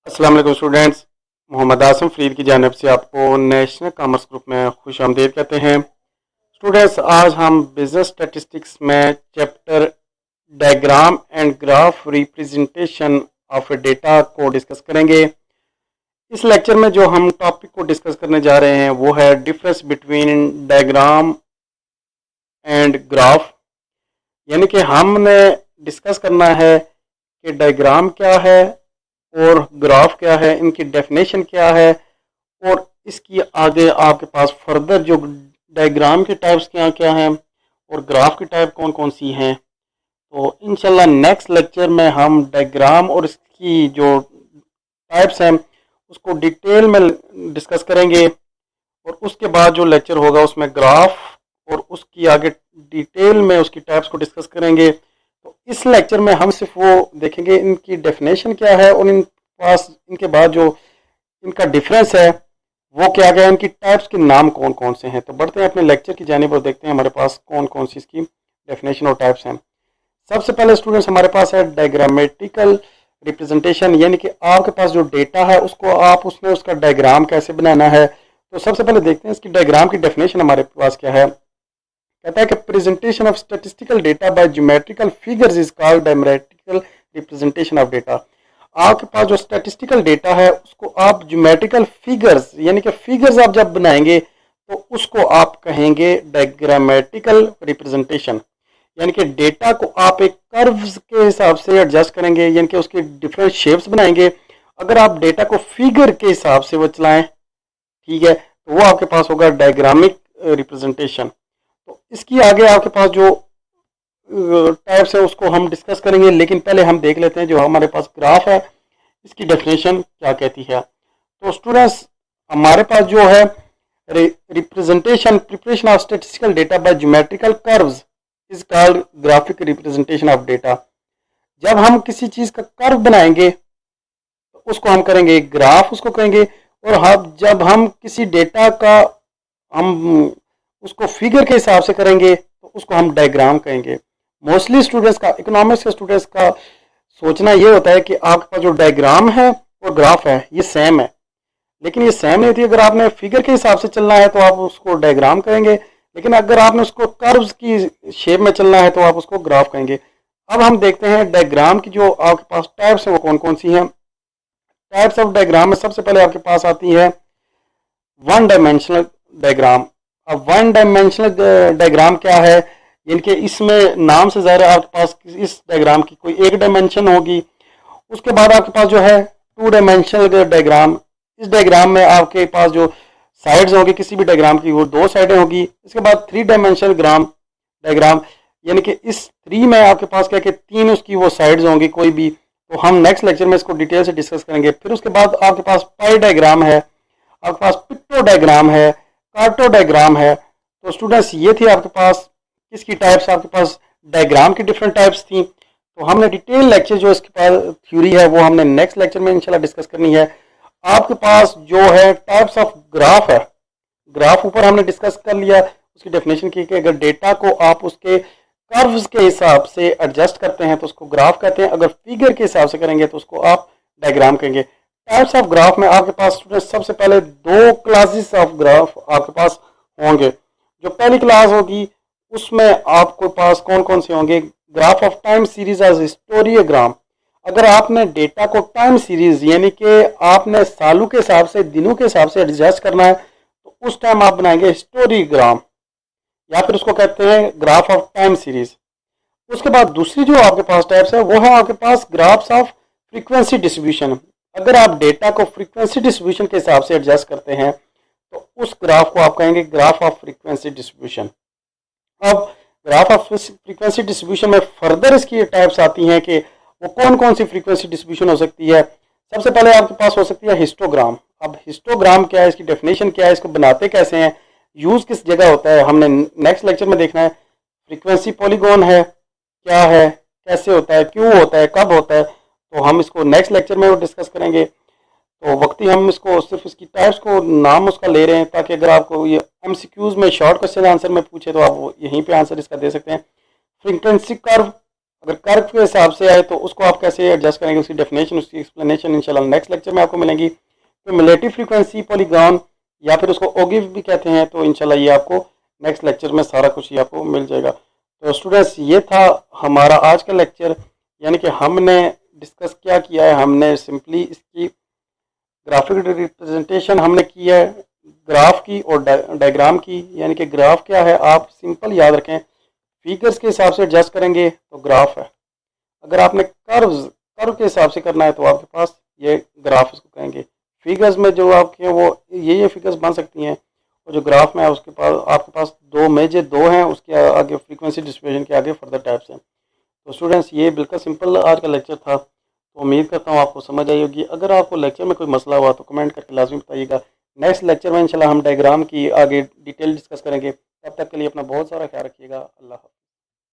अस्सलाम वालेकुम स्टूडेंट्स। मोहम्मद आसम फरीद की जानिब से आपको नेशनल कॉमर्स ग्रुप में खुश आमदीद कहते हैं। स्टूडेंट्स, आज हम बिजनेस स्टैटिस्टिक्स में chapter diagram and graph representation of data को डिस्कस करेंगे। इस लेक्चर में जो हम टॉपिक को डिस्कस करने जा रहे हैं वो है difference between diagram and graph. यानी कि हमने डिस्कस करना है कि डायग्राम क्या है और ग्राफ क्या है, इनकी डेफिनेशन क्या है, और इसकी आगे आपके पास फर्दर जो डायग्राम के टाइप्स क्या क्या हैं और ग्राफ की टाइप कौन कौन सी हैं। तो इंशाल्लाह नेक्स्ट लेक्चर में हम डायग्राम और इसकी जो टाइप्स हैं उसको डिटेल में डिस्कस करेंगे, और उसके बाद जो लेक्चर होगा उसमें ग्राफ और उसकी आगे डिटेल में उसकी टाइप्स को डिस्कस करेंगे। तो इस लेक्चर में हम सिर्फ वो देखेंगे इनकी डेफिनेशन क्या है और इनके बाद जो इनका डिफरेंस है वो क्या क्या है, इनकी टाइप्स के नाम कौन कौन से हैं। तो बढ़ते हैं अपने लेक्चर की जानिब और देखते हैं हमारे पास कौन कौन सी इसकी डेफिनेशन और टाइप्स हैं। सबसे पहले स्टूडेंट्स हमारे पास है डायग्रामेटिकल रिप्रेजेंटेशन, यानी कि आपके पास जो डेटा है उसको आप उसमें उसका डायग्राम कैसे बनाना है। तो सबसे पहले देखते हैं इसकी डायग्राम की डेफिनेशन हमारे पास क्या है। कहता है कि presentation of statistical data bye geometrical figures is called diagrammatical representation of data. आपके पास जो स्टैटिस्टिकल डेटा है उसको आप ज्योमेट्रिकल फिगर्स यानी कि फिगर्स आप जब बनाएंगे तो उसको आप कहेंगे डायग्रामेटिकल रिप्रेजेंटेशन। यानी कि डेटा को आप एक कर्व्स के हिसाब से एडजस्ट करेंगे, यानी कि उसके डिफरेंट शेप्स बनाएंगे। अगर आप डेटा को फिगर के हिसाब से वो चलाएं, ठीक है, तो वो आपके पास होगा डायग्रामिक रिप्रेजेंटेशन। तो इसकी आगे आपके पास जो टाइप्स है उसको हम डिस्कस करेंगे, लेकिन पहले हम देख लेते हैं जो हमारे पास ग्राफ है इसकी डेफिनेशन क्या कहती है। तो स्टूडेंट्स हमारे पास जो है representation preparation of statistical data bye geometrical curves is called graphic representation of data. जब हम किसी चीज का कर्व बनाएंगे तो उसको हम करेंगे ग्राफ, उसको कहेंगे। और जब हम किसी डेटा का हम उसको फिगर के हिसाब से करेंगे तो उसको हम डायग्राम कहेंगे। मोस्टली स्टूडेंट्स का, इकोनॉमिक्स के स्टूडेंट्स का सोचना ये होता है कि आपके पास जो डायग्राम है और ग्राफ है ये सेम है, लेकिन ये सेम नहीं होती। अगर आपने फिगर के हिसाब से चलना है तो आप उसको डायग्राम कहेंगे, लेकिन अगर आपने उसको कर्व्स की शेप में चलना है तो आप उसको ग्राफ कहेंगे। अब हम देखते हैं डायग्राम की जो आपके पास टाइप्स है वो कौन कौन सी हैं। टाइप्स ऑफ डायग्राम में सबसे पहले आपके पास आती है वन डायमेंशनल डायग्राम। अब वन डायमेंशनल डायग्राम क्या है, यानी कि इसमें नाम से ज़ाहिर है आपके पास इस डायग्राम की कोई एक डायमेंशन होगी। उसके बाद आपके पास जो है टू डायमेंशनल डायग्राम। इस डायग्राम में आपके पास जो साइड्स होंगी किसी भी डायग्राम की वो दो साइडें होगी। इसके बाद थ्री डायमेंशनल डायग्राम, यानी कि इस थ्री में आपके पास क्या कि तीन उसकी वो साइड्स होंगी कोई भी। तो हम नेक्स्ट लेक्चर में इसको डिटेल से डिस्कस करेंगे। फिर उसके बाद आपके पास पाई डायग्राम है, आपके पास पिक्टो डायग्राम है, कार्टो डायग्राम है। तो स्टूडेंट्स ये थी आपके पास किसकी टाइप्स, आपके पास डायग्राम की डिफरेंट टाइप्स थी। तो हमने डिटेल लेक्चर जो इसके पास थ्योरी है वो हमने नेक्स्ट लेक्चर में इंशाल्लाह डिस्कस करनी है। आपके पास जो है टाइप्स ऑफ ग्राफ है, ग्राफ ऊपर हमने डिस्कस कर लिया, उसकी डेफिनेशन की कि अगर डेटा को आप उसके कर्व्स के हिसाब से एडजस्ट करते हैं तो उसको ग्राफ कहते हैं, अगर फिगर के हिसाब से करेंगे तो उसको आप डायग्राम कहेंगे। टाइप्स ऑफ ग्राफ में आपके पास स्टूडेंट सबसे पहले दो क्लासेस ऑफ ग्राफ आपके पास होंगे। जो पहली क्लास होगी उसमें आपके पास कौन कौन से होंगे, graph of time series as historigram. अगर आपने डेटा को टाइम सीरीज यानी कि आपने सालों के हिसाब से दिनों के हिसाब से एडजस्ट करना है तो उस टाइम आप बनाएंगे हिस्टोरियोग्राम, या फिर उसको कहते हैं ग्राफ ऑफ टाइम सीरीज। उसके बाद दूसरी जो आपके पास टाइप्स है वो है आपके पास ग्राफ्स ऑफ फ्रीक्वेंसी डिस्ट्रीब्यूशन। अगर आप डेटा को फ्रीक्वेंसी डिस्ट्रीब्यूशन के हिसाब से एडजस्ट करते हैं तो उस ग्राफ को आप कहेंगे ग्राफ ऑफ फ्रीक्वेंसी डिस्ट्रीब्यूशन। अब ग्राफ ऑफ फ्रीक्वेंसी डिस्ट्रीब्यूशन में फर्दर इसकी टाइप्स आती हैं कि वो कौन कौन सी फ्रीक्वेंसी डिस्ट्रीब्यूशन हो सकती है। सबसे पहले आपके पास हो सकती है हिस्टोग्राम। अब हिस्टोग्राम क्या है, इसकी डेफिनेशन क्या है, इसको बनाते कैसे हैं, यूज किस जगह होता है, हमने नेक्स्ट लेक्चर में देखना है। फ्रीक्वेंसी पॉलीगॉन है, क्या है, कैसे होता है, क्यों होता है, कब होता है, तो हम इसको नेक्स्ट लेक्चर में डिस्कस करेंगे। तो वक्ती हम इसको सिर्फ इसकी टाइप्स को नाम उसका ले रहे हैं ताकि अगर आपको ये एमसीक्यूज में शॉर्ट क्वेश्चन आंसर में पूछे तो आप यहीं पे आंसर इसका दे सकते हैं। फ्रीक्वेंसी कर्व, अगर कर्व के हिसाब से आए तो उसको आप कैसे एडजस्ट करेंगे, उसकी डेफिनेशन, उसकी एक्सप्लेनेशन इंशाल्लाह नेक्स्ट लेक्चर में आपको मिलेंगी। क्यूमुलेटिव फ्रीक्वेंसी पॉलीगॉन या फिर उसको ओगिव भी कहते हैं, तो इंशाल्लाह ये आपको नेक्स्ट लेक्चर में सारा कुछ ही आपको मिल जाएगा। तो स्टूडेंट्स ये था हमारा आज का लेक्चर, यानी कि हमने डिस्कस क्या किया है, हमने सिंपली इसकी ग्राफिक रिप्रेजेंटेशन हमने की है ग्राफ की और डायग्राम की। यानी कि ग्राफ क्या है आप सिंपल याद रखें, फिगर्स के हिसाब से एडजस्ट करेंगे तो ग्राफ है। अगर आपने कर्व के हिसाब से करना है तो आपके पास ये ग्राफ इसको कहेंगे। फिगर्स में जो आपके वो ये फिगर्स बन सकती हैं, और जो ग्राफ में है उसके पास आपके पास दो हैं, उसके आगे फ्रीक्वेंसी डिस्ट्रीब्यूशन के आगे फर्दर टाइप्स हैं। तो स्टूडेंट्स ये बिल्कुल सिंपल आज का लेक्चर था, तो उम्मीद करता हूँ आपको समझ आई होगी। अगर आपको लेक्चर में कोई मसला हुआ तो कमेंट करके लाजमी बताइएगा। नेक्स्ट लेक्चर में इंशाल्लाह हम डायग्राम की आगे डिटेल डिस्कस करेंगे। तब तक के लिए अपना बहुत सारा ख्याल रखिएगा। अल्लाह हाफ़िज़।